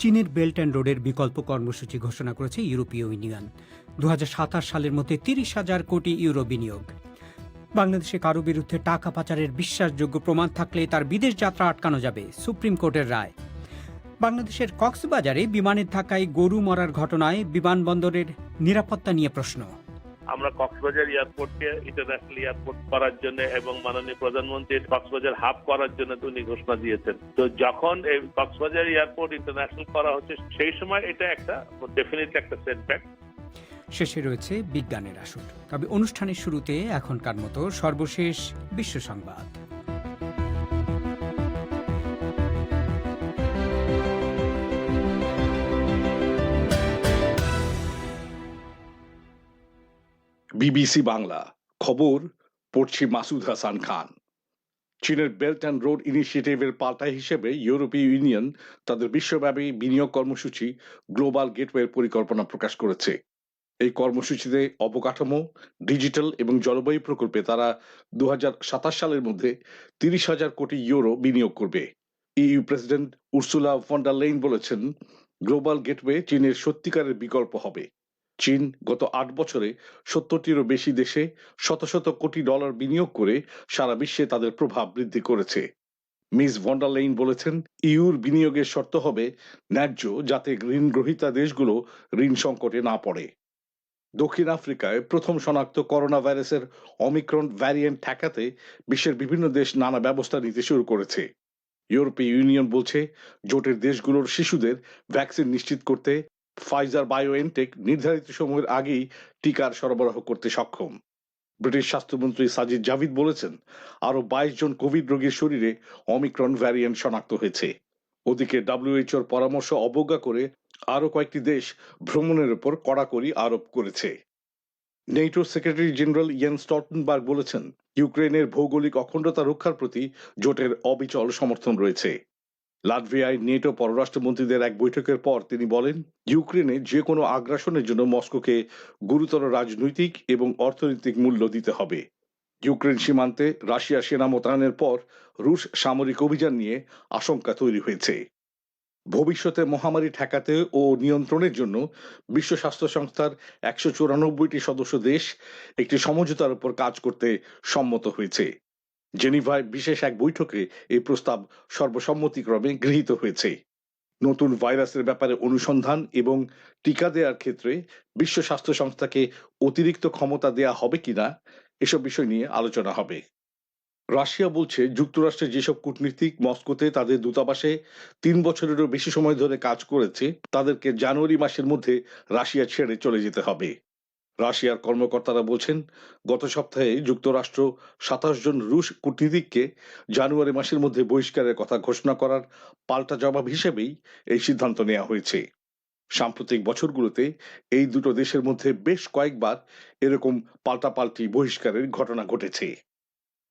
চীনের belt and রোডের বিকল্প কর্মসূচি ঘোষণা করেছে ইউরোপীয় ইউনিয়ন। ২০২৭ সালের মধ্যে ৩০,০০০ কোটি ইউরো বিনিয়োগ। বাংলাদেশে কারো বিরুদ্ধে টাকা পাচারের বিশ্বাসযোগ্য প্রমাণ থাকলে তার বিদেশ যাত্রা আটকানো যাবে, সুপ্রিম কোর্টের রায়। বাংলাদেশের কক্সবাজারে বিমানের ধাক্কায় গরু মরার ঘটনায় বিমানবন্দরের নিরাপত্তা নিয়ে প্রশ্ন। আমরা কক্সবাজার এয়ারপোর্টকে ইন্টারন্যাশনাল এয়ারপোর্ট করার জন্য এবং মাননীয় প্রধানমন্ত্রীর কক্সবাজার হাব করার জন্য উনি ঘোষণা দিয়েছেন। তো যখন এই কক্সবাজার এয়ারপোর্ট ইন্টারন্যাশনাল করা হচ্ছে সেই সময় এটা একটা ডেফিনেটলি একটা সেটব্যাক। শেষে রয়েছে বিজ্ঞানের আসর। তবে অনুষ্ঠানের শুরুতে এখনকার মতো সর্বশেষ বিশ্ব সংবাদ। বিবিসি বাংলা খবর পড়ছি মাসুদ হাসান খান। চীনের বেল্ট অ্যান্ড রোড ইনিশিয়েটিভের পাল্টা হিসেবে ইউরোপীয় ইউনিয়ন তাদের বিশ্বব্যাপী বিনিয়োগ কর্মসূচি গ্লোবাল গেটওয়ের পরিকল্পনা প্রকাশ করেছে। এই কর্মসূচিতে অবকাঠামো, ডিজিটাল এবং জলবায়ু প্রকল্পে তারা ২০২৭ সালের মধ্যে ৩০,০০০ কোটি ইউরো বিনিয়োগ করবে। EU president Ursula von der Leyen বলেছেন, গ্লোবাল গেটওয়ে চীনের সত্যিকারের বিকল্প হবে। চীন গত ৮ বছরে ৭০টিরও বেশি দেশে শত শত কোটি ডলার বিনিয়োগ করে সারা বিশ্বে তাদের প্রভাব বৃদ্ধি করেছে। মিস ভন ডার লেইন বলেছেন, ইউর বিনিয়োগের শর্ত হবে ন্যায্য, যাতে ঋণ গ্রহীতা দেশগুলো ঋণ সংকটে না পড়ে। দক্ষিণ আফ্রিকায় প্রথম শনাক্ত করোনা ভাইরাসের অমিক্রন ভ্যারিয়েন্ট ঠেকাতে বিশ্বের বিভিন্ন দেশ নানা ব্যবস্থা নিতে শুরু করেছে। ইউরোপীয় ইউনিয়ন বলছে, জোটের দেশগুলোর শিশুদের ভ্যাকসিন নিশ্চিত করতে ফাইজার বায়োএনটেক নির্ধারিত সময়ের আগেই টিকার সরবরাহ করতে সক্ষম। ব্রিটিশ স্বাস্থ্যমন্ত্রী সাজিদ জাভিদ বলেছেন, আরো ২২ জন কোভিড রোগীর শরীরে অমিক্রন ভ্যারিয়েন্ট শনাক্ত হয়েছে। ওদিকে ডব্লিউএইচওর পরামর্শ অবজ্ঞা করে আরো কয়েকটি দেশ ভ্রমণের উপর কড়াকড়ি আরোপ করেছে। নেটো সেক্রেটারি জেনারেল ইয়েন স্টলটেনবার্গ বলেছেন, ইউক্রেনের ভৌগোলিক অখণ্ডতা রক্ষার প্রতি জোটের অবিচল সমর্থন রয়েছে। লাটভিয়ায় নেটো পররাষ্ট্রমন্ত্রীদের এক বৈঠকের পর তিনি বলেন, ইউক্রেনে যে কোনো আগ্রাসনের জন্য মস্কোকে গুরুতর রাজনৈতিক এবং অর্থনৈতিক মূল্য দিতে হবে। ইউক্রেন সীমান্তে রাশিয়া সেনা মোতায়েনের পর রুশ সামরিক অভিযান নিয়ে আশঙ্কা তৈরি হয়েছে। ভবিষ্যতে মহামারী ঠেকাতে ও নিয়ন্ত্রণের জন্য বিশ্ব স্বাস্থ্য সংস্থার ১৯৪টি সদস্য দেশ একটি সমঝোতার উপর কাজ করতে সম্মত হয়েছে। জেনিভায় বিশেষ এক বৈঠকে এই প্রস্তাব সর্বসম্মতিক্রমে গৃহীত হয়েছে। নতুন ভাইরাসের ব্যাপারে অনুসন্ধান এবং টিকা দেওয়ার ক্ষেত্রে বিশ্ব স্বাস্থ্য সংস্থাকে অতিরিক্ত ক্ষমতা দেয়া হবে কিনা এসব বিষয় নিয়ে আলোচনা হবে। রাশিয়া বলছে, যুক্তরাষ্ট্রের যেসব কূটনীতিক মস্কোতে তাদের দূতাবাসে ৩ বছরেরও বেশি সময় ধরে কাজ করেছে তাদেরকে জানুয়ারি মাসের মধ্যে রাশিয়া ছেড়ে চলে যেতে হবে। রাশিয়ার কর্মকর্তারা বলছেন, গত সপ্তাহে যুক্তরাষ্ট্র ২৭ জন রুশ কূটনীতিককে জানুয়ারি মাসের মধ্যে বহিষ্কারের কথা ঘোষণা করার পাল্টা জবাব হিসেবেই এই সিদ্ধান্ত নেওয়া হয়েছে। সাম্প্রতিক বছরগুলোতে এই দুটো দেশের মধ্যে বেশ কয়েকবার এরকম পাল্টাপাল্টি বহিষ্কারের ঘটনা ঘটেছে।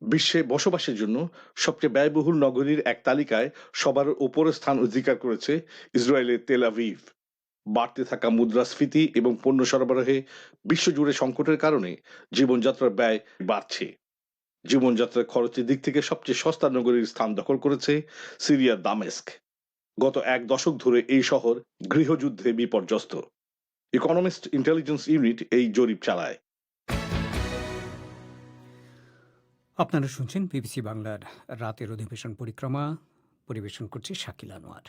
বিশ্বে বসবাসের জন্য সবচেয়ে ব্যয়বহুল নগরীর এক তালিকায় সবার উপরে স্থান অধিকার করেছে ইসরায়েলের তেল আভিভ। বাড়তে থাকা মুদ্রাস্ফীতি এবং পণ্য সরবরাহে বিশ্বজুড়ে সংকটের কারণে জীবনযাত্রার ব্যয় বাড়ছে। জীবনযাত্রার খরচের দিক থেকে সবচেয়ে সস্তা নগরীর স্থান দখল করেছে সিরিয়ার দামেস্ক। গত ১ দশক ধরে এই শহর গৃহযুদ্ধে বিপর্যস্ত। ইকোনমিস্ট ইন্টেলিজেন্স ইউনিট এই জরিপ চালায়। আপনারা শুনছেন বিবিসি বাংলার রাতের অধিবেশন পরিক্রমা। পরিবেশন করছে শাকিল আনোয়ার।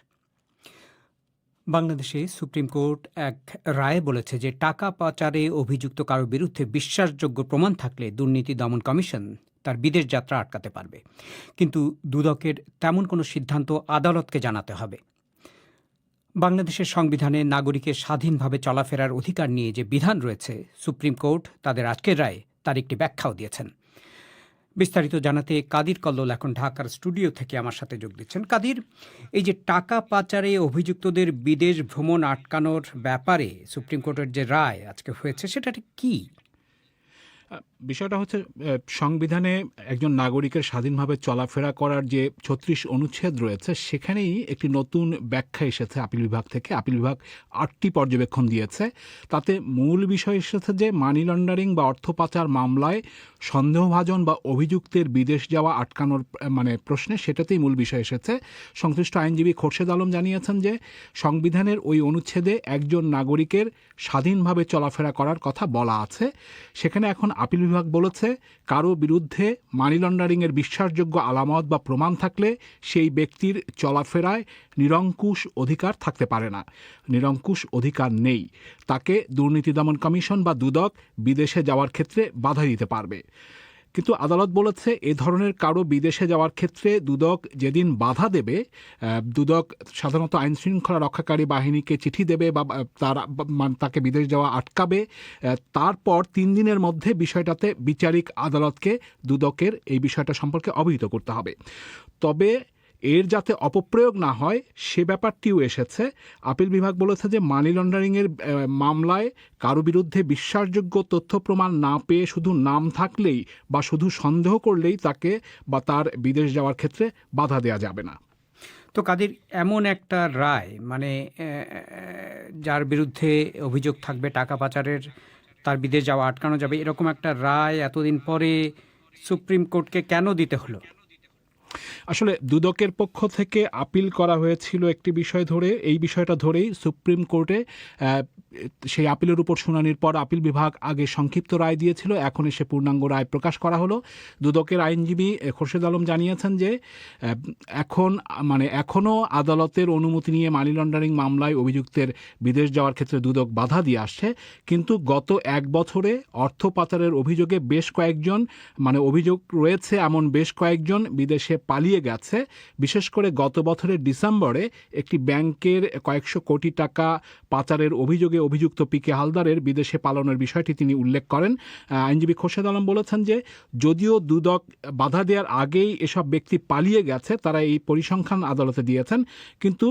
বাংলাদেশে সুপ্রিম কোর্ট এক রায়ে বলেছে যে টাকা পাচারে অভিযুক্ত কারো বিরুদ্ধে বিশ্বাসযোগ্য প্রমাণ থাকলে দুর্নীতি দমন কমিশন তার বিদেশ যাত্রা আটকাতে পারবে। কিন্তু দুদকের তেমন কোনো সিদ্ধান্ত আদালতকে জানাতে হবে। বাংলাদেশের সংবিধানে নাগরিকের স্বাধীনভাবে চলাফেরার অধিকার নিয়ে যে বিধান রয়েছে, সুপ্রিম কোর্ট তাদের আজকের রায়ে তার একটি ব্যাখ্যাও দিয়েছেন। বিস্তারিত জানাতে কাদির কল্লোল এখন ঢাকার স্টুডিও থেকে আমার সাথে যোগ দিচ্ছেন। কাদির, এই যে টাকা পাচারে অভিযুক্তদের বিদেশ ভ্রমণ আটকানোর ব্যাপারে সুপ্রিম কোর্টের যে রায় আজকে হয়েছে, সেটা ঠিক কি? বিষয়টা হচ্ছে সংবিধানে একজন নাগরিকের স্বাধীনভাবে চলাফেরা করার যে ৩৬ অনুচ্ছেদ রয়েছে সেখানেই একটি নতুন ব্যাখ্যা এসেছে আপিল বিভাগ থেকে। আপিল বিভাগ ৮টি পর্যবেক্ষণ দিয়েছে। তাতে মূল বিষয় এসেছে যে মানি লন্ডারিং বা অর্থ পাচার মামলায় সন্দেহভাজন বা অভিযুক্তের বিদেশ যাওয়া আটকানোর প্রশ্নে সেটাতেই মূল বিষয় এসেছে। সংশ্লিষ্ট আইনজীবী খোরশেদ আলম জানিয়েছেন যে সংবিধানের ওই অনুচ্ছেদে একজন নাগরিকের স্বাধীনভাবে চলাফেরা করার কথা বলা আছে। সেখানে এখন আপিল বিভাগ বলেছে কারো বিরুদ্ধে মানি লন্ডারিংয়ের বিশ্বাসযোগ্য আলামত বা প্রমাণ থাকলে সেই ব্যক্তির চলাফেরায় নিরঙ্কুশ অধিকার থাকতে পারে না। নিরঙ্কুশ অধিকার নেই। তাকে দুর্নীতি দমন কমিশন বা দুদক বিদেশে যাওয়ার ক্ষেত্রে বাধা দিতে পারবে। কিন্তু আদালত বলেছে এ ধরনের কারো বিদেশে যাওয়ার ক্ষেত্রে দুদক যেদিন বাধা দেবে, দুদক সাধারণত আইন শৃঙ্খলা রক্ষাকারী বাহিনীকে চিঠি দেবে বা তাকে বিদেশ যাওয়া আটকাবে, তারপর ৩ দিনের মধ্যে বিষয়টাতে বিচারিক আদালতকে দুদকের এই বিষয়টা সম্পর্কে অবহিত করতে হবে। তবে এর যাতে অপপ্রয়োগ না হয় সে ব্যাপারটিও এসেছে। আপিল বিভাগ বলেছে যে মানি লন্ডারিংয়ের মামলায় কারো বিরুদ্ধে বিশ্বাসযোগ্য তথ্য প্রমাণ না পেয়ে শুধু নাম থাকলেই বা শুধু সন্দেহ করলেই তাকে বা তার বিদেশ যাওয়ার ক্ষেত্রে বাধা দেওয়া যাবে না। তো কাদের এমন একটা রায়, মানে যার বিরুদ্ধে অভিযোগ থাকবে টাকা পাচারের, তার বিদেশ যাওয়া আটকানো যাবে, এরকম একটা রায় এতদিন পরে সুপ্রিম কোর্টকে কেন দিতে হলো? আসলে দুদকের পক্ষ থেকে আপিল করা হয়েছিল একটি বিষয় ধরে, এই বিষয়টা ধরেই সুপ্রিম কোর্টে সেই আপিলের উপর শুনানির পর আপিল বিভাগ আগে সংক্ষিপ্ত রায় দিয়েছিল, এখন এসে পূর্ণাঙ্গ রায় প্রকাশ করা হলো। দুদকের আইনজীবী খোরশেদ আলম জানিয়েছেন যে এখনও আদালতের অনুমতি নিয়ে মানি লন্ডারিং মামলায় অভিযুক্তের বিদেশ যাওয়ার ক্ষেত্রে দুদক বাধা দিয়ে আসছে। কিন্তু গত 1 বছরে অর্থ পাচারের অভিযোগে বেশ কয়েকজন, অভিযোগ রয়েছে এমন বেশ কয়েকজন বিদেশে পালিয়ে গেছে। বিশেষ করে গত বছরের ডিসেম্বরে একটি ব্যাংকের কয়েকশো কোটি টাকা পাচারের অভিযোগে অভিযুক্ত পিকে হালদারের বিদেশে পালানোর বিষয়টি তিনি উল্লেখ করেন। আইনজীবী খোরশেদ আলম বলেছেন যে যদিও দুদক বাধা দেওয়ার আগেই এসব ব্যক্তি পালিয়ে গেছে, তারা এই পরিসংখ্যান আদালতে দিয়েছেন, কিন্তু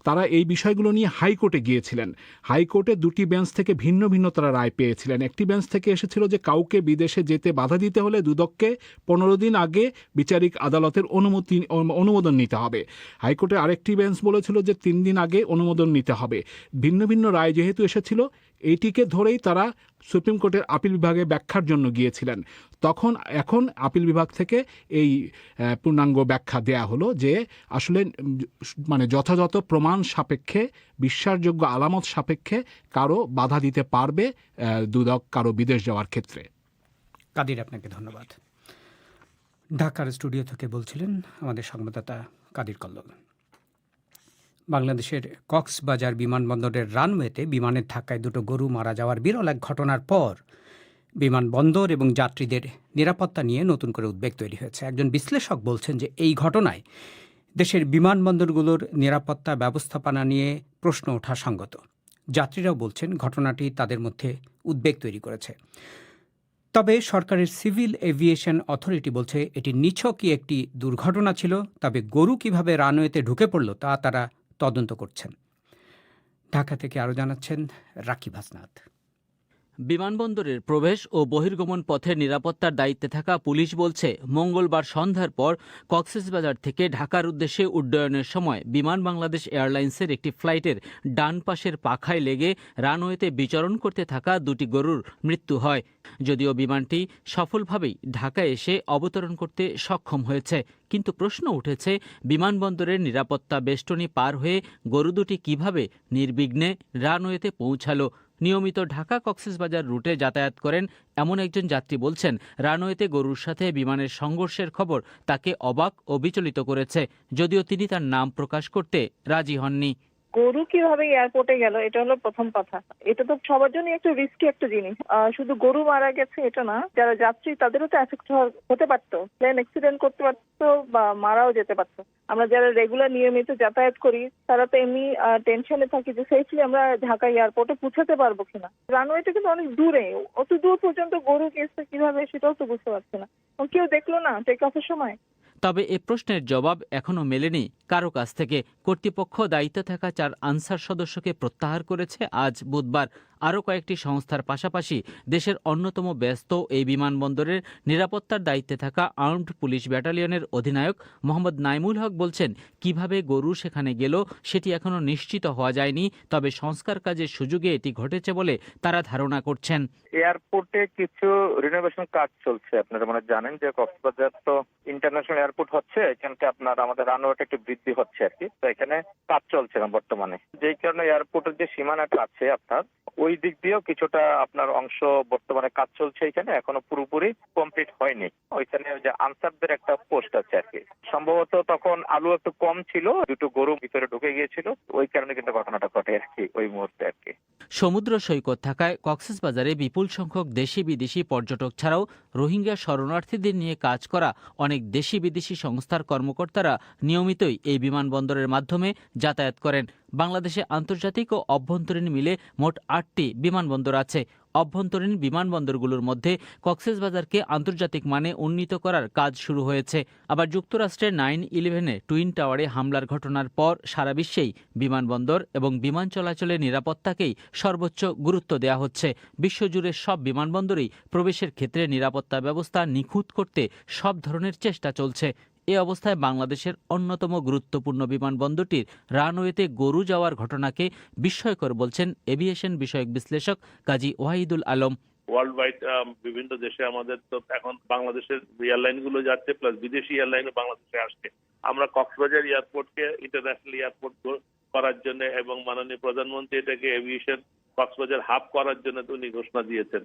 তারা এই বিষয়গুলো নিয়ে হাইকোর্টে গিয়েছিলেন। হাইকোর্টে 2টি বেঞ্চ থেকে ভিন্ন ভিন্ন তারা রায় পেয়েছিলেন। একটি বেঞ্চ থেকে এসেছিল যে কাউকে বিদেশে যেতে বাধা দিতে হলে দুদককে 15 দিন আগে বিচারিক আদালতের অনুমোদন নিতে হবে। হাইকোর্টে আরেকটি বেঞ্চ বলেছিল যে 3 দিন আগে অনুমোদন নিতে হবে। ভিন্ন ভিন্ন রায় যেহেতু এসেছিল, এইটিকে ধরেই তারা সুপ্রিম কোর্টের আপিল বিভাগে ব্যাখ্যার জন্য গিয়েছিলেন। এখন আপিল বিভাগ থেকে এই পূর্ণাঙ্গ ব্যাখ্যা দেয়া হলো যে আসলে যথাযথ প্রমাণ সাপেক্ষে, বিশ্বাসযোগ্য আলামত সাপেক্ষে কারো বাধা দিতে পারবে দুদক কারো বিদেশ যাওয়ার ক্ষেত্রে। কাদির, আপনাকে ধন্যবাদ। ঢাকার স্টুডিও থেকে বলছিলেন আমাদের সংবাদদাতা কাদির কল্লোল। বাংলাদেশের কক্সবাজার বিমানবন্দরের রানওয়েতে বিমানের ধাক্কায় 2 গরু মারা যাওয়ার বিরল এক ঘটনার পর বিমানবন্দর এবং যাত্রীদের নিরাপত্তা নিয়ে নতুন করে উদ্বেগ তৈরি হয়েছে। একজন বিশ্লেষক বলছেন যে এই ঘটনায় দেশের বিমানবন্দরগুলোর নিরাপত্তা ব্যবস্থাপনা নিয়ে প্রশ্ন ওঠা সঙ্গত। যাত্রীরাও বলছেন ঘটনাটি তাদের মধ্যে উদ্বেগ তৈরি করেছে। তবে সরকারের সিভিল এভিয়েশন অথরিটি বলছে এটি নিছকই একটি দুর্ঘটনা ছিল, তবে গরু কিভাবে রানওয়েতে ঢুকে পড়ল তা তারা তদন্ত করছেন। ঢাকা থেকে আরও জানাচ্ছেন রাকিব হাসনাত। বিমানবন্দরের প্রবেশ ও বহির্গমন পথের নিরাপত্তার দায়িত্বে থাকা পুলিশ বলছে মঙ্গলবার সন্ধ্যার পর কক্সবাজার থেকে ঢাকার উদ্দেশ্যে উড্ডয়নের সময় বিমান বাংলাদেশ এয়ারলাইন্সের একটি ফ্লাইটের ডান পাশের পাখায় লেগে রানওয়েতে বিচরণ করতে থাকা 2টি গরুর মৃত্যু হয়। যদিও বিমানটি সফলভাবেই ঢাকায় এসে অবতরণ করতে সক্ষম হয়েছে, কিন্তু প্রশ্ন উঠেছে বিমানবন্দরের নিরাপত্তা বেষ্টনী পার হয়ে গরু দুটি কিভাবে নির্বিঘ্নে রানওয়েতে পৌঁছালো। নিয়মিত ঢাকা কক্সবাজার রুটে যাতায়াত করেন এমন একজন যাত্রী বলছেন রানওয়েতে গরুর সাথে বিমানের সংঘর্ষের খবর তাকে অবাক ও বিচলিত করেছে, যদিও তিনি তার নাম প্রকাশ করতে রাজি হননি। গরু কিভাবে এয়ারপোর্টে গেল এটা হলো প্রথম কথা। এটা তো সবার জন্য একটু রিস্কি একটা জিনিস। শুধু গরু মারা গেছে এটা না, যারা যাত্রী তাদেরও তো এফেক্ট হতে পারতো, প্লেন অ্যাক্সিডেন্ট করতে পারতো বা মারাও যেতে পারতো। আমরা যারা রেগুলার নিয়মিত যাতায়াত করি তারা তো এমনি টেনশনে থাকি যে সেফলি আমরা ঢাকা এয়ারপোর্টে পৌঁছাতে পারবো কিনা। রানওয়েটা কিন্তু অনেক দূরে, অত দূর পর্যন্ত গরু গেছে কিভাবে সেটাও তো বুঝতে পারছি না। কেউ দেখলো না টেক অফের সময়? তবে এ প্রশ্নের জবাব এখনও মেলেনি কারো কাছ থেকে। কর্তৃপক্ষ দায়িত্বে থাকা 4 আনসার সদস্যকে প্রত্যাহার করেছে আজ বুধবার। আরও কয়েকটি সংস্থার পাশাপাশি দেশের অন্যতম ব্যস্ত এই বিমানবন্দরের নিরাপত্তার দায়িত্বে থাকা আর্মড পুলিশ ব্যাটালিয়নের অধিনায়ক মোহাম্মদ নাইমুল হক বলছেন, কিভাবে গরু সেখানে গেল সেটি এখনও নিশ্চিত হওয়া যায়নি, তবে সংস্কার কাজের সুযোগে এটি ঘটেছে বলে তারা ধারণা করছেন। এয়ারপোর্টে কিছু রিনোভেশন কাজ চলছে। আপনারা মানে জানেন যে কক্সবাজার তো ইন্টারন্যাশনাল এয়ারপোর্ট হচ্ছে, এখানকে আপনার আমাদের রানওয়েটা একটু বৃদ্ধি হচ্ছে আর কি, তো এখানে কাজ চলছে না বর্তমানে, যেই কারণে এয়ারপোর্টের যে সীমানাটা আছে আপনার ওই দিক দিয়েও কিছুটা আপনার অংশ বর্তমানে কাজ চলছে, এখানে এখনো পুরোপুরি কমপ্লিট হয়নি। ওইখানে যে আনসারদের একটা পোস্ট আছে আর কি, সম্ভবত তখন আলু একটু কম ছিল, দুটো গরু ভিতরে ঢুকে গিয়েছিল, ওই কারণে কিন্তু ঘটনাটা ঘটে আর কি ওই মুহূর্তে আর কি। সমুদ্র সৈকত থাকায় কক্সবাজারে বিপুল সংখ্যক দেশি বিদেশি পর্যটক ছাড়াও রোহিঙ্গা শরণার্থীদের নিয়ে কাজ করা অনেক দেশি বিদেশি সংস্থার কর্মকর্তারা নিয়মিতই এই বিমানবন্দরের মাধ্যমে যাতায়াত করেন। বাংলাদেশে আন্তর্জাতিক ও অভ্যন্তরীণ মিলে মোট 8টি বিমানবন্দর আছে। অভ্যন্তরীণ বিমানবন্দরগুলোর মধ্যে কক্সবাজারকে আন্তর্জাতিক মানে উন্নীত করার কাজ শুরু হয়েছে। আবার যুক্তরাষ্ট্রের 9/11-এ টুইন টাওয়ারে হামলার ঘটনার পর সারা বিশ্বেই বিমানবন্দর এবং বিমান চলাচলের নিরাপত্তাকেই সর্বোচ্চ গুরুত্ব দেওয়া হচ্ছে। বিশ্বজুড়ে সব বিমানবন্দরেই প্রবেশের ক্ষেত্রে নিরাপত্তা ব্যবস্থা নিখুঁত করতে সব ধরনের চেষ্টা চলছে। এ অবস্থায় বাংলাদেশের অন্যতম গুরুত্বপূর্ণ বিমানবন্দরটির রানওয়েতে গরু যাওয়ার ঘটনাকে বিস্ময়কর বলছেন এভিয়েশন বিষয়ক বিশ্লেষক কাজী ওয়াহিদুল আলম। ওয়ার্ল্ড ওয়াইড বিভিন্ন দেশে আমাদের তো এখন বাংলাদেশের এয়ারলাইন গুলো যাচ্ছে, প্লাস বিদেশি এয়ারলাইনও বাংলাদেশে আসছে। আমরা কক্সবাজার এয়ারপোর্টকে ইন্টারন্যাশনাল এয়ারপোর্ট করার জন্য এবং মাননীয় প্রধানমন্ত্রী এটাকে এভিয়েশন কক্সবাজার হাব করার জন্য উনি ঘোষণা দিয়েছেন।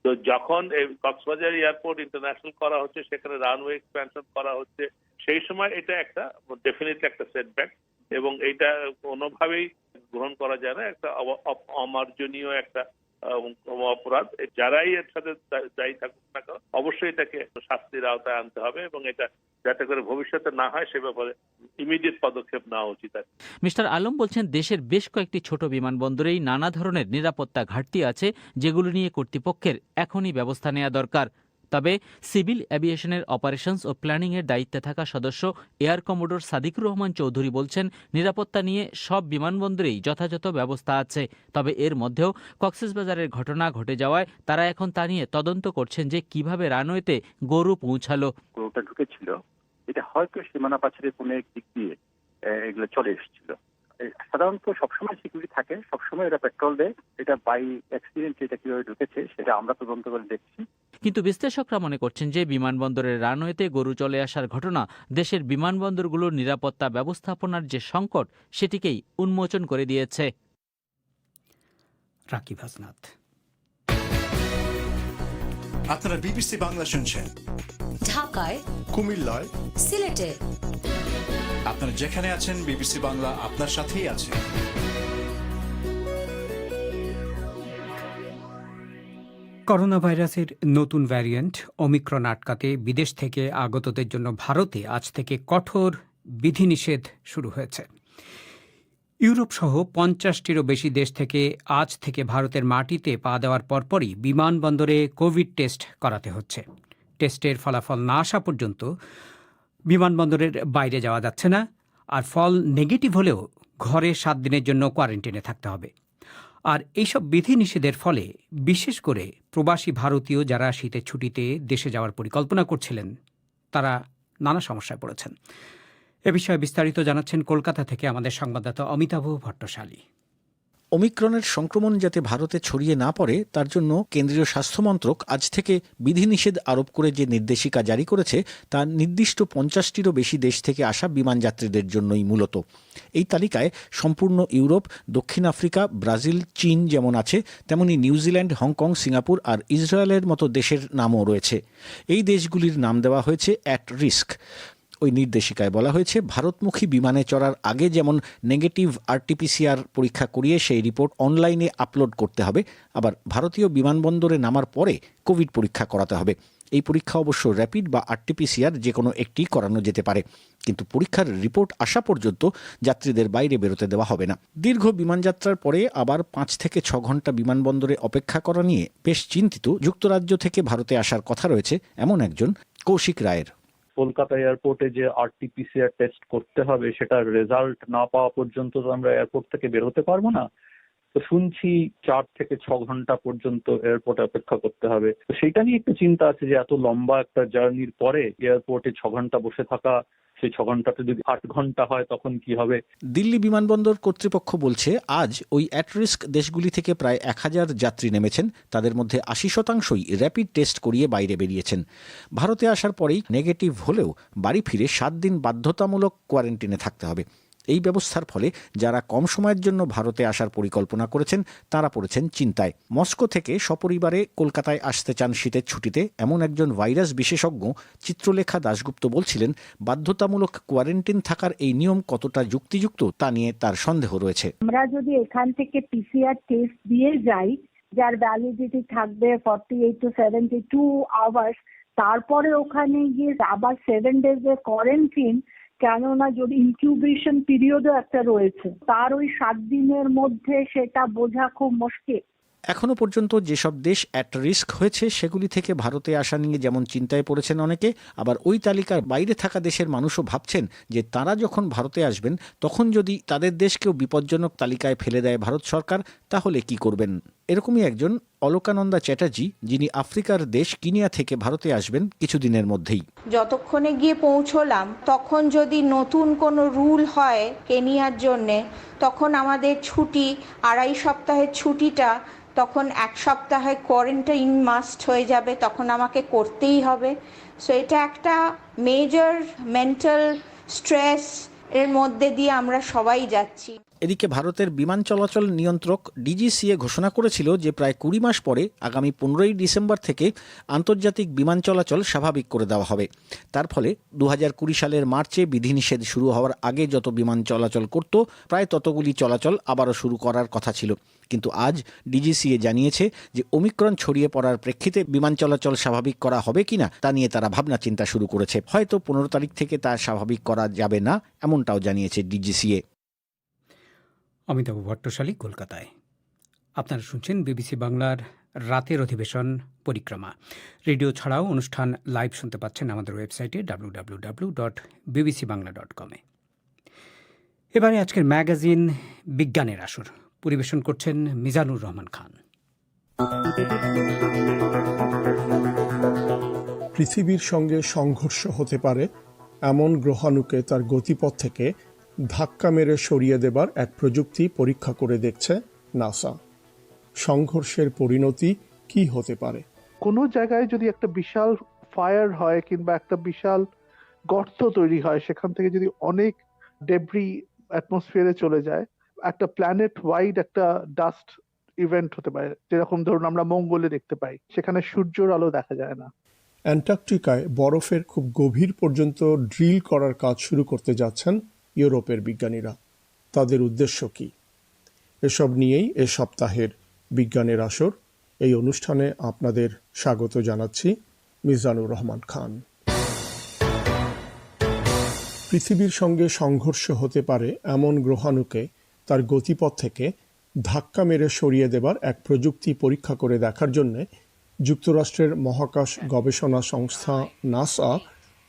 তো যখন এই কক্সবাজার এয়ারপোর্ট ইন্টারন্যাশনাল করা হচ্ছে, সেখানে রানওয়ে এক্সপ্যানশন করা হচ্ছে, সেই সময় এটা একটা ডেফিনেটলি একটা সেটব্যাক, এবং এটা কোনোভাবেই গ্রহণ করা যায় না, একটা অমার্জনীয় একটা অপরাধ। যারাই এর সাথে দায়ী থাকুক না কেন অবশ্যই এটাকে শাস্তির আওতায় আনতে হবে, এবং এটা যাতে করে ভবিষ্যতে না হয় সে ব্যাপারে ইমিডিয়েট পদক্ষেপ নেওয়া উচিত। মিস্টার আলম বলছেন, দেশের বেশ কয়েকটি ছোট বিমানবন্দরেই নানা ধরনের নিরাপত্তা ঘাটতি আছে, যেগুলো নিয়ে কর্তৃপক্ষের এখনই ব্যবস্থা নেওয়া দরকার। তবে সিভিল অ্যাভিয়েশনের অপারেশনস ও প্ল্যানিংয়ের দায়িত্বে থাকা সদস্য এয়ার কমোডোর সাদিকুর রহমান চৌধুরী বলছেন, নিরাপত্তা নিয়ে সব বিমানবন্দরেই যথাযথ ব্যবস্থা আছে। তবে এর মধ্যেও কক্সবাজারের ঘটনা ঘটে যাওয়ায় তারা এখন তা নিয়ে তদন্ত করছেন যে কিভাবে রানওয়েতে গরু পৌঁছালো। গরুটা ঢুকেছিল, এটা হয়তো সীমানা পাচারের কোনো এক দিক দিয়ে এগুলো চলে এসেছিল। সাধারণত সবসময় সিকিউরিটি থাকে, সবসময় এটা পেট্রোল দেয়, এটা বাই অ্যাক্সিডেন্ট এটা কিভাবে ঢুকেছে সেটা আমরা তদন্ত করে দেখছি। কিন্তু বিশ্লেষকরা মনে করছেন যে বিমানবন্দরের রানওয়েতে গরু চলে আসার ঘটনা দেশের বিমানবন্দরগুলোর নিরাপত্তা ব্যবস্থাপনার যে সংকট সেটিকেই উন্মোচন করে দিয়েছে। রাকিব হাসনাত। আপনারা বিবিসি বাংলা শুনছেন ঢাকায়, কুমিল্লায়, সিলেটে। আপনারা যেখানে আছেন বিবিসি বাংলা আপনার সাথেই আছে। করোনা ভাইরাসের নতুন ভ্যারিয়েন্ট ওমিক্রন আটকাতে বিদেশ থেকে আগতদের জন্য ভারতে আজ থেকে কঠোর বিধিনিষেধ শুরু হয়েছে। ইউরোপ সহ 50টিরও বেশি দেশ থেকে আজ থেকে ভারতের মাটিতে পা দেওয়ার পরপরই বিমানবন্দরে কোভিড টেস্ট করাতে হচ্ছে। টেস্টের ফলাফল না আসা পর্যন্ত বিমানবন্দরের বাইরে যাওয়া যাচ্ছে না, আর ফল নেগেটিভ হলেও ঘরে 7 দিনের জন্য কোয়ারেন্টাইনে থাকতে হবে। আর এইসব বিধিনিষেধের ফলে বিশেষ করে প্রবাসী ভারতীয় যারা শীতের ছুটিতে দেশে যাওয়ার পরিকল্পনা করছিলেন তারা নানা সমস্যায় পড়েছেন। এ বিষয়ে বিস্তারিত জানাচ্ছেন কলকাতা থেকে আমাদের সংবাদদাতা অমিতাভ ভট্টশালী। ওমিক্রনের সংক্রমণ যাতে ভারতে ছড়িয়ে না পড়ে তার জন্য কেন্দ্রীয় স্বাস্থ্যমন্ত্রক আজ থেকে বিধিনিষেধ আরোপ করে যে নির্দেশিকা জারি করেছে তা নির্দিষ্ট 50টিরও বেশি দেশ থেকে আসা বিমানযাত্রীদের জন্যই মূলত। এই তালিকায় সম্পূর্ণ ইউরোপ, দক্ষিণ আফ্রিকা, ব্রাজিল, চীন যেমন আছে তেমনি নিউজিল্যান্ড, হংকং, সিঙ্গাপুর আর ইসরায়েলের মতো দেশের নামও রয়েছে। এই দেশগুলির নাম দেওয়া হয়েছে অ্যাট রিস্ক। ওই নির্দেশিকায় বলা হয়েছে, ভারতমুখী বিমানে চড়ার আগে যেমন নেগেটিভ RT-PCR পরীক্ষা করিয়ে সেই রিপোর্ট অনলাইনে আপলোড করতে হবে, আবার ভারতীয় বিমানবন্দরে নামার পরে কোভিড পরীক্ষা করাতে হবে। এই পরীক্ষা অবশ্য র্যাপিড বা RT-PCR যে কোনো একটি করানো যেতে পারে, কিন্তু পরীক্ষার রিপোর্ট আসা পর্যন্ত যাত্রীদের বাইরে বেরোতে দেওয়া হবে না। দীর্ঘ বিমানযাত্রার পরে আবার 5 থেকে 6 ঘন্টা বিমানবন্দরে অপেক্ষা করা নিয়ে বেশ চিন্তিত যুক্তরাজ্য থেকে ভারতে আসার কথা রয়েছে এমন একজন কৌশিক রায়ের। কলকাতা এয়ারপোর্টে যে RT-PCR টেস্ট করতে হবে সেটার রেজাল্ট না পাওয়া পর্যন্ত তো আমরা এয়ারপোর্ট থেকে বের হতে পারবো না। তো শুনছি 4 থেকে 6 ঘন্টা পর্যন্ত এয়ারপোর্টে অপেক্ষা করতে হবে। তো সেটা নিয়ে একটু চিন্তা আছে যে এত লম্বা একটা জার্নির পরে এয়ারপোর্টে 6 ঘন্টা বসে থাকা, সেই 6 ঘন্টাতে যদি 8 ঘন্টা হয় তখন কি হবে। দিল্লি বিমানবন্দর কর্তৃপক্ষ বলছে আজ ওই অ্যাট রিস্ক দেশগুলি থেকে প্রায় 1000 যাত্রী নেমেছেন। তাদের মধ্যে 80%ই র্যাপিড টেস্ট করিয়ে বাইরে বেরিয়েছেন। ভারতে আসার পরেই নেগেটিভ হলেও বাড়ি ফিরে 7 দিন বাধ্যতামূলক কোয়ারেন্টিনে থাকতে হবে। এই ব্যবস্থার ফলে যারা কম সময়ের জন্য ভারতে আসার পরিকল্পনা করেছেন তারা পড়েছেন চিন্তায়। মস্কো থেকে সপরিবারে কলকাতায় আসতে চান শীতের ছুটিতে এমন একজন ভাইরাস বিশেষজ্ঞ চিত্রলেখা দাশগুপ্ত বলছিলেন, বাধ্যতামূলক কোয়ারেন্টিন থাকার এই নিয়ম কতটা যুক্তিযুক্ত তা নিয়ে তার সন্দেহ রয়েছে। আমরা যদি এখান থেকে পিসিআর টেস্ট দিয়ে যাই, যার ভ্যালিডিটি থাকবে 48 to 72 আওয়ার্স, তারপরে ওখানে গিয়ে আবার 7 ডেজের কোয়ারেন্টিন, কেননা যদি ইনকিউবেশন পিরিয়ডও একটা রয়েছে, তার ওই 7 দিনের মধ্যে সেটা বোঝা খুব মুশকিল। এখনো পর্যন্ত যেসব দেশ অ্যাট রিস্ক হয়েছে সেগুলি থেকে ভারতে আসা নিয়ে যেমন চিন্তায় পড়েছেন অনেকে, আবার ওই তালিকার বাইরে থাকা দেশের মানুষও ভাবছেন যে তারা যখন ভারতে আসবেন তখন যদি তাদের দেশকেও বিপজ্জনক তালিকায় ফেলে দেয় ভারত সরকার, তাহলে কি করবেন। এরকমই একজন অলকানন্দা চ্যাটার্জি, যিনি আফ্রিকার দেশ কিনিয়া থেকে ভারতে আসবেন কিছুদিনের মধ্যেই। যতক্ষণে গিয়ে পৌঁছলাম তখন যদি নতুন কোনো রুল হয় কেনিয়ার জন্যে, তখন আমাদের ছুটি 2.5 সপ্তাহের ছুটিটা তখন 1 সপ্তাহে কোয়ারেন্টাইন মাস্ট হয়ে যাবে, তখন আমাকে করতেই হবে। সো এটা একটা মেজর মেন্টাল স্ট্রেস এর মধ্যে দিয়ে আমরা সবাই যাচ্ছি। এদিকে ভারতের বিমান চলাচল নিয়ন্ত্রক ডিজিসিএ ঘোষণা করেছিল যে প্রায় 20 মাস পরে আগামী 15ই ডিসেম্বর থেকে আন্তর্জাতিক বিমান চলাচল স্বাভাবিক করে দেওয়া হবে। তার ফলে 2020 সালের মার্চে বিধিনিষেধ শুরু হওয়ার আগে যত বিমান চলাচল করত প্রায় ততগুলি চলাচল আবারও শুরু করার কথা ছিল। কিন্তু আজ ডিজিসিএ জানিয়েছে যে ওমিক্রন ছড়িয়ে পড়ার প্রেক্ষিতে বিমান চলাচল স্বাভাবিক করা হবে কিনা তা নিয়ে তারা ভাবনা চিন্তা শুরু করেছে। হয়তো 15 তারিখ থেকে তা স্বাভাবিক করা যাবে না, এমনটাও জানিয়েছে ডিজিসিএ। অমিতাভ ভট্টশালী, কলকাতায়। আপনারা শুনছেন বিবিসি বাংলার রাতের অধিবেশন পরিক্রমা। রেডিও ছাড়াও অনুষ্ঠান লাইভ শুনতে পাচ্ছেন আমাদের ওয়েবসাইটে www.bbcbangla.com। এবারে আজকের ম্যাগাজিন বিজ্ঞানের আসর পরিবেশন করছেন মিজানুর রহমান খান। পৃথিবীর সঙ্গে সংঘর্ষ হতে পারে এমন গ্রহাণুকে তার গতিপথ থেকে ধাক্কা মেরে সরিয়ে দেবার এক প্রযুক্তি পরীক্ষা করে দেখছে নাসা। সংঘর্ষের পরিণতি কি হতে পারে? কোনো জায়গায় যদি একটা বিশাল ফায়ার হয় কিংবা একটা বিশাল গর্ত তৈরি হয়, সেখান থেকে যদি অনেক ডেব্রি অ্যাটমসফিয়ারে চলে যায়, একটা প্ল্যানেট ওয়াইড একটা ডাস্ট ইভেন্ট হতে পারে, যেরকম ধরুন আমরা মঙ্গলে দেখতে পাই। সেখানে সূর্যের আলো দেখা যায় না। অ্যান্টার্কটিকায় বরফের খুব গভীর পর্যন্ত ড্রিল করার কাজ শুরু করতে যাচ্ছেন ইউরোপের বিজ্ঞানীরা। তাদের উদ্দেশ্য কি? এসব নিয়েই এ সপ্তাহের বিজ্ঞানের আসর। এই অনুষ্ঠানে আপনাদের স্বাগত জানাচ্ছি মিজানুর রহমান খান। পৃথিবীর সঙ্গে সংঘর্ষ হতে পারে এমন গ্রহাণুকে তার গতিপথ থেকে ধাক্কা মেরে সরিয়ে দেবার এক প্রযুক্তি পরীক্ষা করে দেখার জন্য যুক্তরাষ্ট্রের মহাকাশ গবেষণা সংস্থা নাসা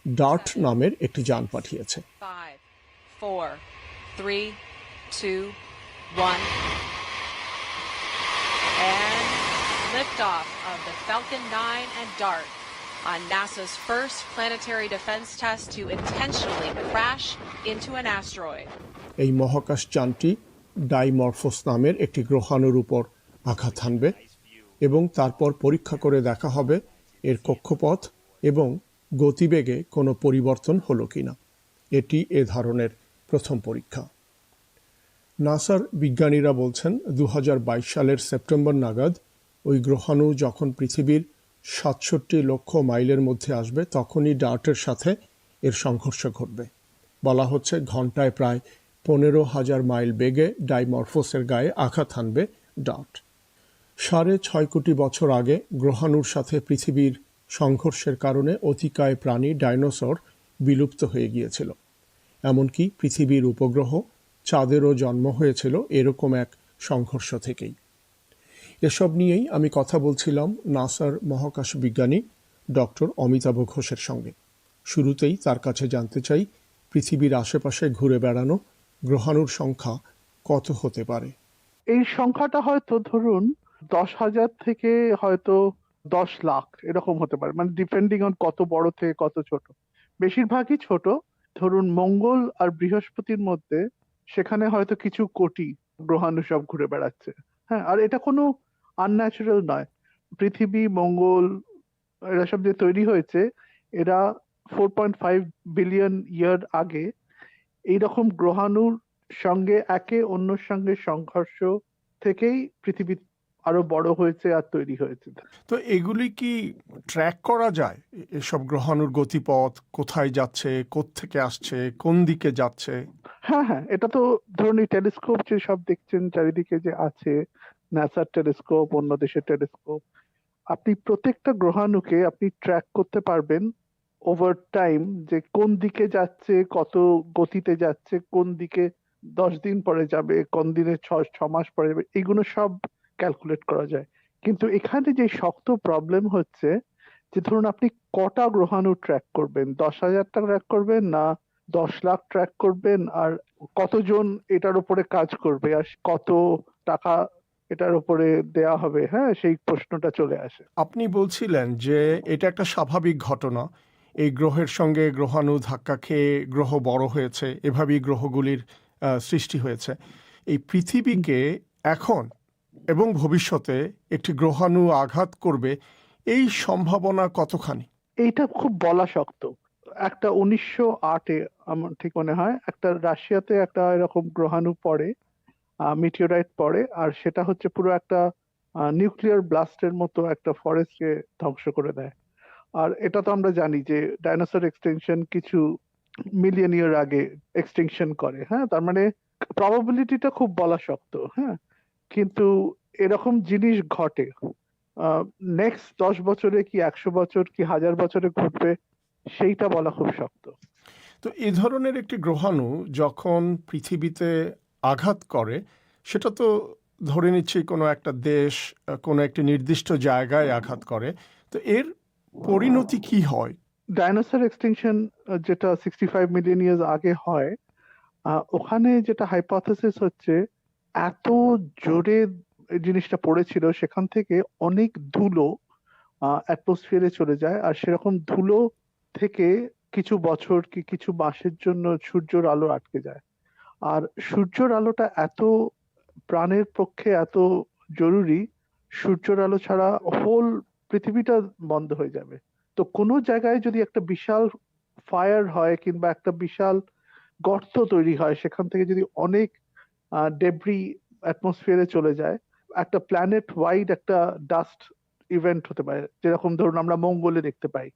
ডার্ট নামের একটি যান পাঠিয়েছে। 5, 4, 3, 2, 1 and liftoff of the Falcon 9 and DART on NASA's first planetary defense test to intentionally crash into an asteroid. এই মহাকাশ যানটি ডাইমরফোস নামের একটি গ্রহাণুর উপর আঘাত হানবে এবং তারপর পরীক্ষা করে দেখা হবে এর কক্ষপথ এবং গতিবেগে কোনো পরিবর্তন হলো কিনা। এটি এ ধরনের প্রথম পরীক্ষা। নাসার বিজ্ঞানীরা বলছেন 2022 সালের সেপ্টেম্বর নাগাদ ওই গ্রহাণু যখন পৃথিবীর 67 লক্ষ মাইলের মধ্যে আসবে তখনই ডার্টের সাথে এর সংঘর্ষ ঘটবে। বলা হচ্ছে ঘন্টায় প্রায় 15,000 মাইল বেগে ডাইমরফোসের গায়ে আঘাত হানবে ডার্ট। 6.5 কোটি বছর আগে গ্রহাণুর সাথে পৃথিবীর সংঘর্ষের কারণে অতিকায় প্রাণী ডাইনোসর বিলুপ্ত হয়ে গিয়েছিল। এমনকি পৃথিবীর উপগ্রহ চাঁদেরও জন্ম হয়েছিল এরকম এক সংঘর্ষ থেকেই। এসব নিয়েই আমি কথা বলছিলাম নাসার মহাকাশ বিজ্ঞানী ডক্টর অমিতাভ ঘোষের সঙ্গে। শুরুতেই তার কাছে জানতে চাই পৃথিবীর আশেপাশে ঘুরে বেড়ানো গ্রহাণুর সংখ্যা কত হতে পারে। এই সংখ্যাটা হয়তো ধরুন 10,000 থেকে হয়তো 10 লাখ এরকম হতে পারে, মানে ডিপেন্ডিং অন কত বড় থেকে কত ছোট। বেশিরভাগই ছোট। ধরুন মঙ্গল আর বৃহস্পতির মধ্যে সেখানে হয়তো কিছু কোটি গ্রহাণু সব ঘুরে বেড়াচ্ছে। হ্যাঁ, আর এটা কোনো আনন্যাচারাল নয়। পৃথিবী, মঙ্গল এরা সব যে তৈরি হয়েছে, এরা 4.5 বিলিয়ন ইয়ার আগে এইরকম গ্রহাণুর সঙ্গে একে অন্যর সঙ্গে সংঘর্ষ থেকেই পৃথিবী আরো বড় হয়েছে আর তৈরি হয়েছে। তো এগুলি কি ট্র্যাক করা যায়? এসব গ্রহাণুর গতিপথ কোথায় যাচ্ছে, কোত্থেকে আসছে, কোন দিকে যাচ্ছে? হ্যাঁ হ্যাঁ, এটা তো ধরুন এই টেলিস্কোপ যে সব দেখছেন চারিদিকে যে আছে, নাসার টেলিস্কোপ, অন্য দেশের টেলিস্কোপ, আপনি প্রত্যেকটা গ্রহাণুকে আপনি ট্র্যাক করতে পারবেন ওভার টাইম, যে কোন দিকে যাচ্ছে, কত গতিতে যাচ্ছে, কোন দিকে 10 দিন পরে যাবে, কোন দিনে 6 মাস পরে যাবে, এগুলো সব ক্যালকুলেট করা যায়। কিন্তু এখানে যে শক্ত প্রবলেম হচ্ছে যে ধরুন আপনি কটা গ্রহাণু ট্র্যাক করবেন, 10,000টা ট্র্যাক করবেন না 10 লাখ ট্র্যাক করবেন, আর কতজন এটার উপরে কাজ করবে, আর কত টাকা এটার উপরে দেয়া হবে, হ্যাঁ, সেই প্রশ্নটা চলে আসে। আপনি বলছিলেন যে এটা একটা স্বাভাবিক ঘটনা, এই গ্রহের সঙ্গে গ্রহাণু ধাক্কা খেয়ে গ্রহ বড় হয়েছে, এভাবেই গ্রহগুলির সৃষ্টি হয়েছে। এই পৃথিবীকে এখন এবং ভবিষ্যতে একটি গ্রহাণু আঘাত করবে, এই সম্ভাবনা কতখানি? এইটা খুব বলা শক্ত। একটা 1908-এ আমার ঠিক মনে হয় একটা রাশিয়াতে একটা এরকম গ্রহাণু পড়ে, মিটিওরাইট পড়ে, আর সেটা হচ্ছে পুরো একটা নিউক্লিয়ার ব্লাস্টের মতো একটা ফরেস্টকে ধ্বংস করে দেয়। আর এটা তো আমরা জানি যে ডাইনোসর এক্সটিংশন কিছু মিলিয়ন ইয়ার আগে এক্সটিংশন করে। হ্যাঁ, তার মানে প্রবাবিলিটিটা খুব বলা শক্ত। হ্যাঁ, কিন্তু এরকম জিনিস ঘটে, নেক্সট 10 বছরে কি 100 বছর কি 1000 বছরে ঘটবে সেইটা বলা খুব শক্ত। তো এই ধরনের একটি গ্রহাণু যখন পৃথিবীতে আঘাত করে, সেটা তো ধরে নিচ্ছি কোনো একটা দেশ, কোনো একটি নির্দিষ্ট জায়গায় আঘাত করে, তো এর পরিণতি কি হয়? ডাইনোসর এক্সটিংশন যেটা 65 মিলিয়ন ইয়ার্স আগে হয়, ওখানে যেটা হাইপোথেসিস হচ্ছে এত জোরে এই জিনিসটা পড়েছিল, সেখান থেকে অনেক ধুলো অ্যাটমসফিয়ারে চলে যায়, আর সেরকম ধুলো থেকে কিছু বছর কি কিছু মাসের জন্য সূর্যের আলো আটকে যায়। আর সূর্যের আলোটা এত প্রাণের পক্ষে এত জরুরি, সূর্যের আলো ছাড়া হোল পৃথিবীটা বন্ধ হয়ে যাবে। তো কোনো জায়গায় যদি একটা বিশাল ফায়ার হয় কিংবা একটা বিশাল গর্ত তৈরি হয়, সেখান থেকে যদি অনেক ডেব্রি অ্যাটমসফিয়ারে চলে যায়, একটা প্ল্যানেট ওয়াইড একটা ডাস্ট ইভেন্ট হতে পারে, যেরকম ধরুন আমরা মঙ্গলে দেখতে পাই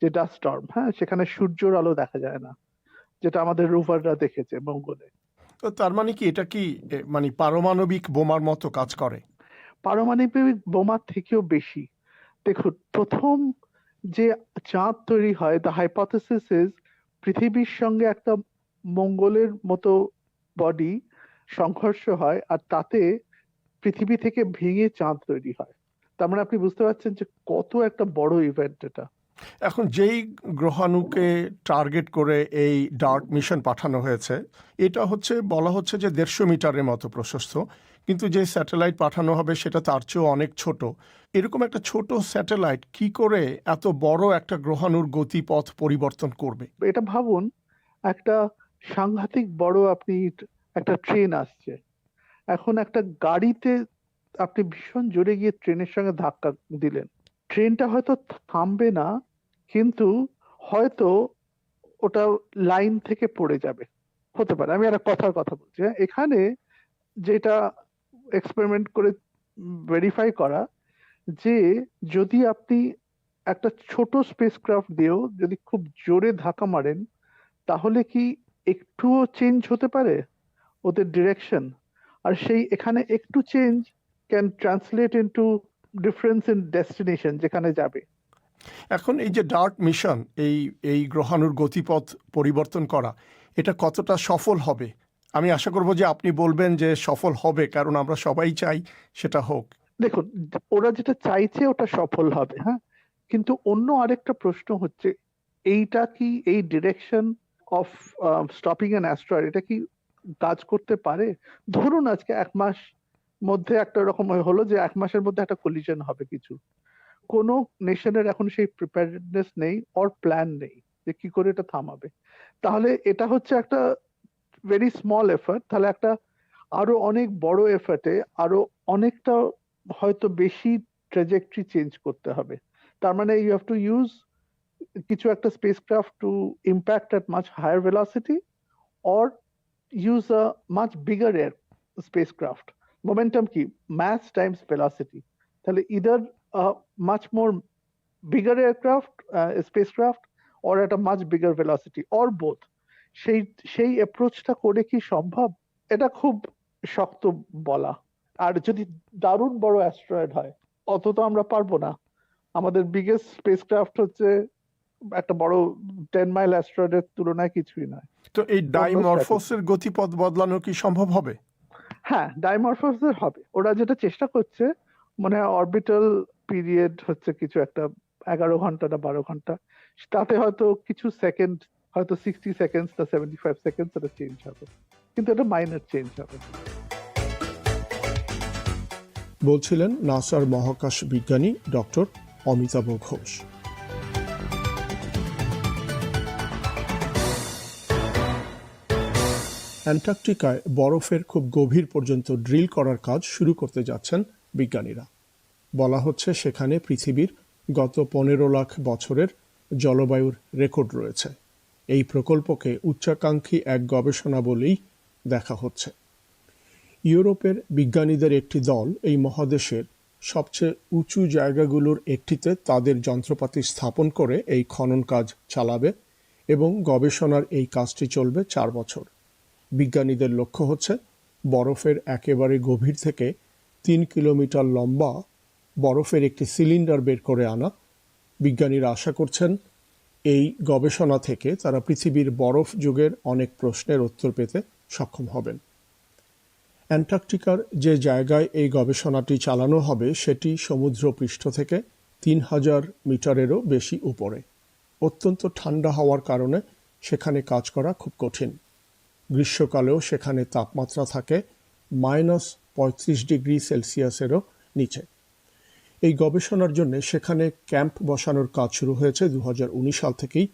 যে ডাস্ট স্টর্ম। হ্যাঁ, সেখানে সূর্যের আলো দেখা যায় না, যেটা আমাদের রোভাররা দেখেছে মঙ্গলে। তো তার মানে কি এটা কি মানে পারমাণবিক বোমার মতো কাজ করে? পারমাণবিক বোমার থেকেও বেশি। দেখুন, প্রথম যে চাঁদ তৈরি হয়, দ্য হাইপোথেসিস ইজ পৃথিবীর সঙ্গে একটা মঙ্গলের মতো বডি সংঘর্ষ হয়, আর তাতে পৃথিবী থেকে ভেঙে চাঁদ তৈরি হয়। তার মানে আপনি বুঝতে পারছেন যে কত একটা বড় ইভেন্ট এটা। এখন যেই গ্রহাণুকে টার্গেট করে এই ডার্ট মিশন পাঠানো হয়েছে, এটা হচ্ছে বলা হচ্ছে যে 150 মিটারের মতো প্রশস্ত, কিন্তু যে স্যাটেলাইট পাঠানো হবে সেটা তার চেয়েও অনেক ছোট। এরকম একটা ছোট স্যাটেলাইট কি করে এত বড় একটা গ্রহাণুর গতিপথ পরিবর্তন করবে? এটা ভাবুন, একটা সাংঘাতিক বড় আপনি একটা ট্রেন আসছে, এখন একটা গাড়িতে আপনি ভীষণ জোরে গিয়ে ট্রেনের সঙ্গে ধাক্কা দিলেন, ট্রেনটা হয়তো থামবে না, কিন্তু হয়তো ওটা লাইন থেকে পড়ে যাবে, হতে পারে। আমি একটা কথার কথা বলছি। এখানে যেটা এক্সপেরিমেন্ট করে ভেরিফাই করা, যে যদি আপনি একটা ছোট স্পেসক্রাফট দিয়েও যদি খুব জোরে ধাক্কা মারেন, তাহলে কি একটুও চেঞ্জ হতে পারে ওদের ডিরেকশন, আর সেই এখানে একটু change can translate into difference in destination যেখানে যাবে। এখন এই যে ডার্ট মিশন, এই গ্রহাণুর গতিপথ পরিবর্তন করা, এটা কতটা সফল হবে? আমি আশা করব যে আপনি বলবেন যে সফল হবে, কারণ আমরা সবাই চাই সেটা হোক। দেখুন, ওরা যেটা চাইছে ওটা সফল হবে, হ্যাঁ, কিন্তু অন্য আরেকটা প্রশ্ন হচ্ছে, এইটা কি এই direction of stopping an asteroid, এটা কি কাজ করতে পারে? ধরুন আজকে 1 মাস মধ্যে একটা রকম হলো যে 1 মাসের মধ্যে একটা কলিশন হবে কিছু। কোনো নেশনের এখন সেই প্রিপেয়ারনেস নেই অর প্ল্যান নেই যে কি করে এটা থামাবে। তাহলে এটা হচ্ছে একটা ভেরি স্মল এফার্ট, তাহলে একটা আরো অনেক বড় এফার্টে আরো অনেকটা হয়তো বেশি ট্র্যাজেক্টরি চেঞ্জ করতে হবে। তার মানে ইউ হ্যাভ টু ইউজ কিছু একটা spacecraft to impact at much higher velocity or use a much bigger air spacecraft. Momentum কি? Mass times velocity. তাহলে either much more bigger aircraft, spacecraft, or at a much bigger velocity, or both. সেই অ্যাপ্রোচটা করে কি সম্ভব? এটা খুব শক্ত বলা। আর যদি দারুণ বড় অ্যাস্ট্রয়েড হয় অত তো আমরা পারবো না। আমাদের বিগেস্ট স্পেসক্রাফট হচ্ছে একটা বড় 10 মাইল অ্যাস্ট্রয়েডের তুলনায় কিছুই নয়। তো এই ডাইমরফোসের গতিপথ বদলানো কি সম্ভব হবে? হ্যাঁ, ডাইমরফোসের হবে। ওরা যেটা চেষ্টা করছে, মনে হয় অরবিটাল পিরিয়ড হচ্ছে কিছু একটা 11 ঘন্টা না 12 ঘন্টা, তাতে হয়তো কিছু সেকেন্ড, হয়তো 60 সেকেন্ডস না 75 সেকেন্ডস এটা চেঞ্জ হবে, কিন্তু এটা মাইনর চেঞ্জ হবে। বলছিলেন নাসার মহাকাশ বিজ্ঞানী ডক্টর অমিতাভ ঘোষ। অ্যান্টার্কটিকায় বরফের খুব গভীর পর্যন্ত ড্রিল করার কাজ শুরু করতে যাচ্ছেন বিজ্ঞানীরা। বলা হচ্ছে সেখানে পৃথিবীর গত 15 লাখ বছরের জলবায়ুর রেকর্ড রয়েছে। এই প্রকল্পকে উচ্চাকাঙ্ক্ষী এক গবেষণা বলেই দেখা হচ্ছে। ইউরোপের বিজ্ঞানীদের একটি দল এই মহাদেশের সবচেয়ে উঁচু জায়গাগুলোর একটিতে তাদের যন্ত্রপাতি স্থাপন করে এই খনন কাজ চালাবে এবং গবেষণার এই কাজটি চলবে 4 বছর। বিজ্ঞানীদের লক্ষ্য হচ্ছে বরফের একেবারে গভীর থেকে 3 কিলোমিটার লম্বা বরফের একটি সিলিন্ডার বের করে আনা। বিজ্ঞানীরা আশা করছেন এই গবেষণা থেকে তারা পৃথিবীর বরফ যুগের অনেক প্রশ্নের উত্তর পেতে সক্ষম হবেন। অ্যান্টার্কটিকার যে জায়গায় এই গবেষণাটি চালানো হবে সেটি সমুদ্রপৃষ্ঠ থেকে 3000 মিটারেরও বেশি উপরে। অত্যন্ত ঠান্ডা হওয়ার কারণে সেখানে কাজ করা খুব কঠিন। গ্রীষ্মকালেও সেখানে তাপমাত্রা থাকে -35 ডিগ্রি সেলসিয়াসেরও নিচে। এই গবেষণার জন্য সেখানে ক্যাম্প বসানোর কাজ শুরু হয়েছে 2019 সাল থেকেই।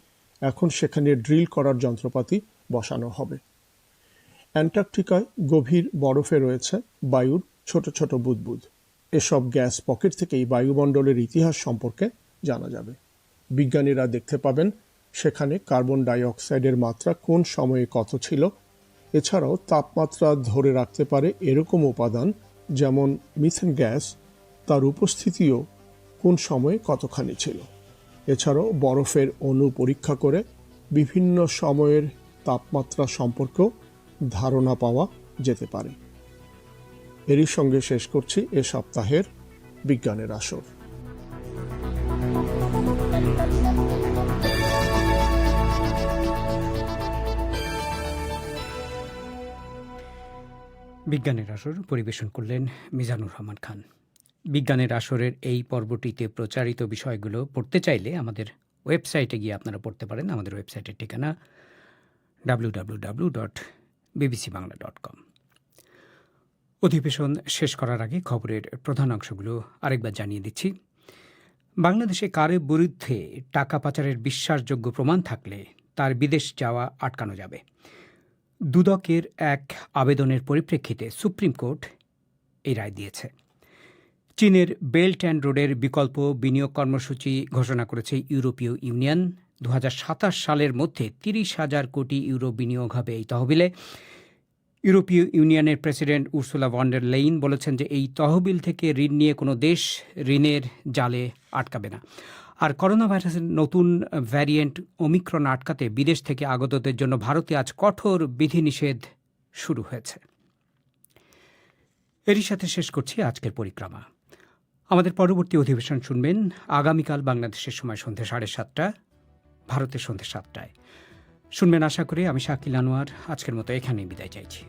এখন সেখানে ড্রিল করার যন্ত্রপাতি বসানো হবে। অ্যান্টার্কটিকায় গভীর বরফে রয়েছে বায়ুর ছোট ছোট বুদবুদ। এসব গ্যাস পকেট থেকেই বায়ুমণ্ডলের ইতিহাস সম্পর্কে জানা যাবে। বিজ্ঞানীরা দেখতে পাবেন সেখানে কার্বন ডাই অক্সাইডের মাত্রা কোন সময়ে কত ছিল। এছাড়াও তাপমাত্রা ধরে রাখতে পারে এরকম উপাদান যেমন মিথেন গ্যাস, তার উপস্থিতিও কোন সময়ে কতখানি ছিল। এছাড়াও বরফের অণু পরীক্ষা করে বিভিন্ন সময়ের তাপমাত্রা সম্পর্কেও ধারণা পাওয়া যেতে পারে। এরই সঙ্গে শেষ করছি এ সপ্তাহের বিজ্ঞানের আসর। বিজ্ঞানের আসর পরিবেশন করলেন মিজানুর রহমান খান। বিজ্ঞানের আসরের এই পর্বটিতে প্রচারিত বিষয়গুলো পড়তে চাইলে আমাদের ওয়েবসাইটে গিয়ে আপনারা পড়তে পারেন। আমাদের ওয়েবসাইটের ঠিকানা www.bbcbangla.com। অধিবেশন শেষ করার আগে খবরের প্রধান অংশগুলো আরেকবার জানিয়ে দিচ্ছি। বাংলাদেশে কারো বিরুদ্ধে টাকা পাচারের বিশ্বাসযোগ্য প্রমাণ থাকলে তার বিদেশ যাওয়া আটকানো যাবে। দুদকের এক আবেদনের পরিপ্রেক্ষিতে সুপ্রিম কোর্ট এই রায় দিয়েছে। চীনের বেল্ট অ্যান্ড রোডের বিকল্প বিনিয়োগ কর্মসূচি ঘোষণা করেছে ইউরোপীয় ইউনিয়ন। 2027 সালের মধ্যে 30,000 কোটি ইউরো বিনিয়োগ হবে এই তহবিলে। ইউরোপীয় ইউনিয়নের প্রেসিডেন্ট উর্সুলা ভন ডের লেইন বলেছেন যে এই তহবিল থেকে ঋণ নিয়ে কোনো দেশ ঋণের জালে আটকাবে না। আর করোনা ভাইরাসের নতুন ভ্যারিয়েন্ট ওমিক্রন আটকাতে বিদেশ থেকে আগতদের জন্য ভারতে আজ কঠোর বিধিনিষেধ শুরু হয়েছে। এরই সাথে শেষ করছি আজকের পরিক্রমা। আমাদের পরবর্তী অধিবেশন শুনবেন আগামীকাল বাংলাদেশের সময় সন্ধ্যে 7:30, ভারতের সন্ধ্যে 7টায়। শুনবেন আশা করি। আমি শাকিল আনোয়ার আজকের মতো এখানেই বিদায় চাইছি।